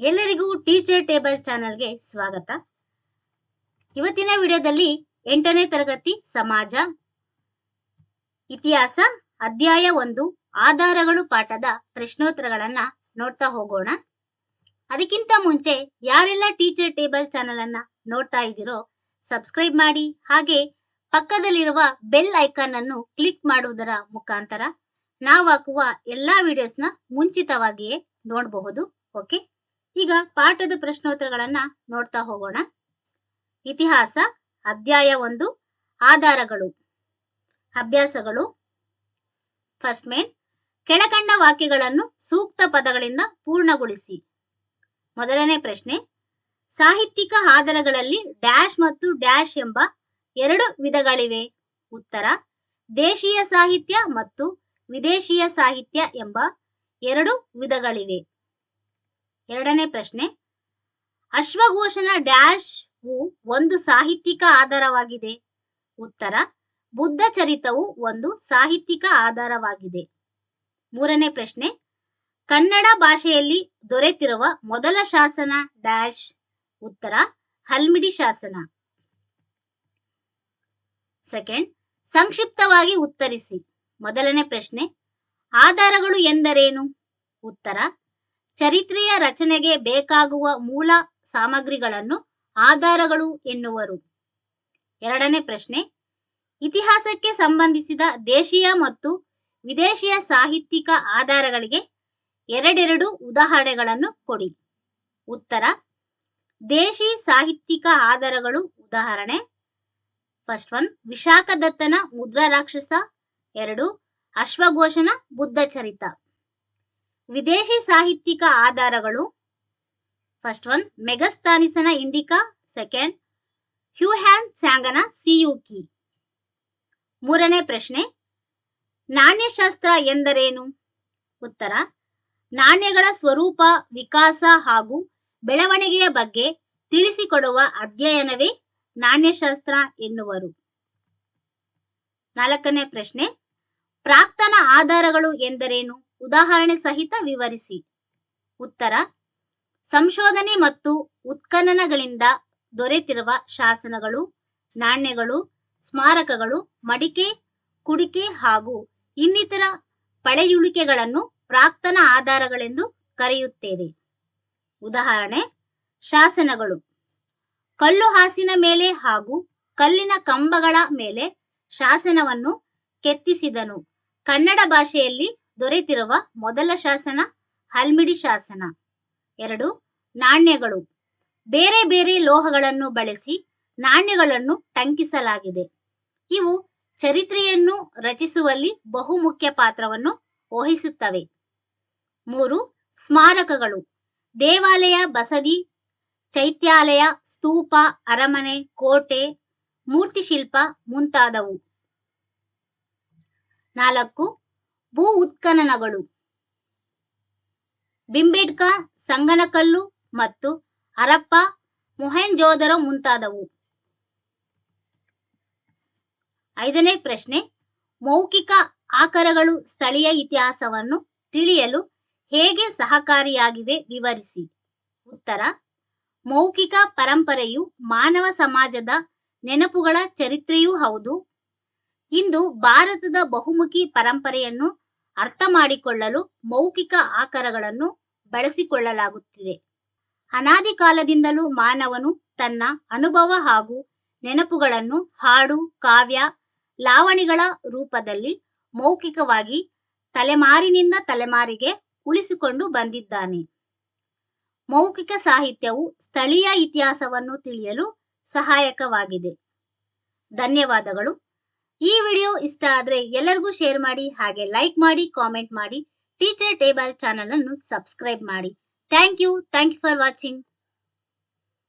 ಎಲ್ಲರಿಗೂ teacher table ಚಾನೆಲ್ಗೆ ಸ್ವಾಗತ. ಇವತ್ತಿನ ವಿಡಿಯೋದಲ್ಲಿ 8ನೇ ತರಗತಿ ಸಮಾಜ ಇತಿಹಾಸ ಅಧ್ಯಾಯ 1 ಆಧಾರಗಳು ಪಾಠದ ಪ್ರಶ್ನೋತ್ತರಗಳನ್ನು ನೋಡ್ತಾ ಹೋಗೋಣ. ಅದಕ್ಕಿಂತ ಮುಂಚೆ ಯಾರೆಲ್ಲ ಟೀಚರ್ ಟೇಬಲ್ ಚಾನೆಲ್ ಅನ್ನ ನೋಡ್ತಾ ಇದ್ದೀರೋ ಸಬ್ಸ್ಕ್ರೈಬ್ ಮಾಡಿ, ಹಾಗೆ ಪಕ್ಕದಲ್ಲಿರುವ ಬೆಲ್ ಐಕಾನ್ ಅನ್ನು ಕ್ಲಿಕ್ ಮಾಡುವುದರ ಮುಖಾಂತರ ನಾವು ಹಾಕುವ ಎಲ್ಲಾ ವಿಡಿಯೋಸ್ನ ಮುಂಚಿತವಾಗಿಯೇ ನೋಡಬಹುದು. ಓಕೆ, ಈಗ ಪಾಠದ ಪ್ರಶ್ನೋತ್ತರಗಳನ್ನ ನೋಡ್ತಾ ಹೋಗೋಣ. ಇತಿಹಾಸ ಅಧ್ಯಾಯ 1 ಆಧಾರಗಳು. ಅಭ್ಯಾಸಗಳು. ಫಸ್ಟ್ ಮೇನ್, ಕೆಳಕಂಡ ವಾಕ್ಯಗಳನ್ನು ಸೂಕ್ತ ಪದಗಳಿಂದ ಪೂರ್ಣಗೊಳಿಸಿ. ಮೊದಲನೇ ಪ್ರಶ್ನೆ, ಸಾಹಿತ್ಯಿಕ ಆಧಾರಗಳಲ್ಲಿ ಡ್ಯಾಶ್ ಮತ್ತು ಡ್ಯಾಶ್ ಎಂಬ 2 ವಿಧಗಳಿವೆ. ಉತ್ತರ, ದೇಶೀಯ ಸಾಹಿತ್ಯ ಮತ್ತು ವಿದೇಶೀಯ ಸಾಹಿತ್ಯ ಎಂಬ 2 ವಿಧಗಳಿವೆ. ಎರಡನೇ ಪ್ರಶ್ನೆ, ಅಶ್ವಘೋಷನ ಡ್ಯಾಶ್ ಒಂದು ಸಾಹಿತ್ಯಿಕ ಆಧಾರವಾಗಿದೆ. ಉತ್ತರ, ಬುದ್ಧ ಚರಿತವು ಒಂದು ಸಾಹಿತ್ಯಿಕ ಆಧಾರವಾಗಿದೆ. ಮೂರನೇ ಪ್ರಶ್ನೆ, ಕನ್ನಡ ಭಾಷೆಯಲ್ಲಿ ದೊರೆತಿರುವ ಮೊದಲ ಶಾಸನ ಡ್ಯಾಶ್. ಉತ್ತರ, ಹಲ್ಮಿಡಿ ಶಾಸನ. ಸೆಕೆಂಡ್, ಸಂಕ್ಷಿಪ್ತವಾಗಿ ಉತ್ತರಿಸಿ. ಮೊದಲನೇ ಪ್ರಶ್ನೆ, ಆಧಾರಗಳು ಎಂದರೇನು? ಉತ್ತರ, ಚರಿತ್ರೆಯ ರಚನೆಗೆ ಬೇಕಾಗುವ ಮೂಲ ಸಾಮಗ್ರಿಗಳನ್ನು ಆಧಾರಗಳು ಎನ್ನುವರು. ಎರಡನೇ ಪ್ರಶ್ನೆ, ಇತಿಹಾಸಕ್ಕೆ ಸಂಬಂಧಿಸಿದ ದೇಶೀಯ ಮತ್ತು ವಿದೇಶಿಯ ಸಾಹಿತ್ಯಿಕ ಆಧಾರಗಳಿಗೆ 2 ಉದಾಹರಣೆಗಳನ್ನು ಕೊಡಿ. ಉತ್ತರ, ದೇಶಿ ಸಾಹಿತ್ಯಿಕ ಆಧಾರಗಳು ಉದಾಹರಣೆ. ಫಸ್ಟ್ ಒನ್, ವಿಶಾಖದತ್ತನ ಮುದ್ರಾ ರಾಕ್ಷಸ. 2, ಅಶ್ವಘೋಷನ ಬುದ್ಧ ಚರಿತ. ವಿದೇಶಿ ಸಾಹಿತ್ಯಿಕ ಆಧಾರಗಳು. ಫಸ್ಟ್ ಒನ್, ಮೆಗಸ್ತಾನಿಸನ ಇಂಡಿಕಾ. ಸೆಕೆಂಡ್, ಹ್ಯೂಹ್ಯಾನ್ ತ್ಸಾಂಗನ ಸಿಯೂಕಿ. ಮೂರನೇ ಪ್ರಶ್ನೆ, ನಾಣ್ಯಶಾಸ್ತ್ರ ಎಂದರೇನು? ಉತ್ತರ, ನಾಣ್ಯಗಳ ಸ್ವರೂಪ, ವಿಕಾಸ ಹಾಗೂ ಬೆಳವಣಿಗೆಯ ಬಗ್ಗೆ ತಿಳಿಸಿಕೊಡುವ ಅಧ್ಯಯನವೇ ನಾಣ್ಯಶಾಸ್ತ್ರ ಎನ್ನುವರು. ನಾಲ್ಕನೇ ಪ್ರಶ್ನೆ, ಪ್ರಾಕ್ತನ ಆಧಾರಗಳು ಎಂದರೇನು? ಉದಾಹರಣೆ ಸಹಿತ ವಿವರಿಸಿ. ಉತ್ತರ, ಸಂಶೋಧನೆ ಮತ್ತು ಉತ್ಖನನಗಳಿಂದ ದೊರೆತಿರುವ ಶಾಸನಗಳು, ನಾಣ್ಯಗಳು, ಸ್ಮಾರಕಗಳು, ಮಡಿಕೆ, ಕುಡಿಕೆ ಹಾಗೂ ಇನ್ನಿತರ ಪಳೆಯುಳಿಕೆಗಳನ್ನು ಪ್ರಾಕ್ತನ ಆಧಾರಗಳೆಂದು ಕರೆಯುತ್ತೇವೆ. ಉದಾಹರಣೆ, ಶಾಸನಗಳು: ಕಲ್ಲು ಹಾಸಿನ ಮೇಲೆ ಹಾಗೂ ಕಲ್ಲಿನ ಕಂಬಗಳ ಮೇಲೆ ಶಾಸನವನ್ನು ಕೆತ್ತಿಸಿದನು. ಕನ್ನಡ ಭಾಷೆಯಲ್ಲಿ ದೊರೆತಿರುವ ಮೊದಲ ಶಾಸನ ಹಲ್ಮಿಡಿ ಶಾಸನ. 2, ನಾಣ್ಯಗಳು: ಬೇರೆ ಬೇರೆ ಲೋಹಗಳನ್ನು ಬಳಸಿ ನಾಣ್ಯಗಳನ್ನು ಟಂಕಿಸಲಾಗಿದೆ. ಇವು ಚರಿತ್ರೆಯನ್ನು ರಚಿಸುವಲ್ಲಿ ಬಹುಮುಖ್ಯ ಪಾತ್ರವನ್ನು ವಹಿಸುತ್ತವೆ. 3, ಸ್ಮಾರಕಗಳು: ದೇವಾಲಯ, ಬಸದಿ, ಚೈತ್ಯಾಲಯ, ಸ್ತೂಪ, ಅರಮನೆ, ಕೋಟೆ, ಮೂರ್ತಿಶಿಲ್ಪ ಮುಂತಾದವು. 4, ಭೂ ಉತ್ಖನನಗಳು: ಬಿಂಬೇಡ್ಕ, ಸಂಗನಕಲ್ಲು ಮತ್ತು ಹರಪ್ಪ, ಮೊಹೆಂಜೋದರೋ ಮುಂತಾದವು. 5ನೇ ಪ್ರಶ್ನೆ, ಮೌಖಿಕ ಆಕರಗಳು ಸ್ಥಳೀಯ ಇತಿಹಾಸವನ್ನು ತಿಳಿಯಲು ಹೇಗೆ ಸಹಕಾರಿಯಾಗಿವೆ? ವಿವರಿಸಿ. ಉತ್ತರ, ಮೌಖಿಕ ಪರಂಪರೆಯು ಮಾನವ ಸಮಾಜದ ನೆನಪುಗಳ ಚರಿತ್ರೆಯೂ ಹೌದು. ಇಂದು ಭಾರತದ ಬಹುಮುಖಿ ಪರಂಪರೆಯನ್ನು ಅರ್ಥ ಮಾಡಿಕೊಳ್ಳಲು ಮೌಖಿಕ ಆಕರಗಳನ್ನು ಬಳಸಿಕೊಳ್ಳಲಾಗುತ್ತಿದೆ. ಅನಾದಿ ಕಾಲದಿಂದಲೂ ಮಾನವನು ತನ್ನ ಅನುಭವ ಹಾಗೂ ನೆನಪುಗಳನ್ನು ಹಾಡು, ಕಾವ್ಯ, ಲಾವಣಿಗಳ ರೂಪದಲ್ಲಿ ಮೌಖಿಕವಾಗಿ ತಲೆಮಾರಿನಿಂದ ತಲೆಮಾರಿಗೆ ಉಳಿಸಿಕೊಂಡು ಬಂದಿದ್ದಾನೆ. ಮೌಖಿಕ ಸಾಹಿತ್ಯವು ಸ್ಥಳೀಯ ಇತಿಹಾಸವನ್ನು ತಿಳಿಯಲು ಸಹಾಯಕವಾಗಿದೆ. ಧನ್ಯವಾದಗಳು. ಈ ವಿಡಿಯೋ ಇಷ್ಟ ಆದರೆ ಎಲ್ಲರಿಗೂ ಶೇರ್ ಮಾಡಿ, ಹಾಗೆ ಲೈಕ್ ಮಾಡಿ, ಕಾಮೆಂಟ್ ಮಾಡಿ, ಟೀಚರ್ ಟೇಬಲ್ ಚಾನೆಲ್ ಅನ್ನು ಸಬ್ಸ್ಕ್ರೈಬ್ ಮಾಡಿ. Thank you for watching.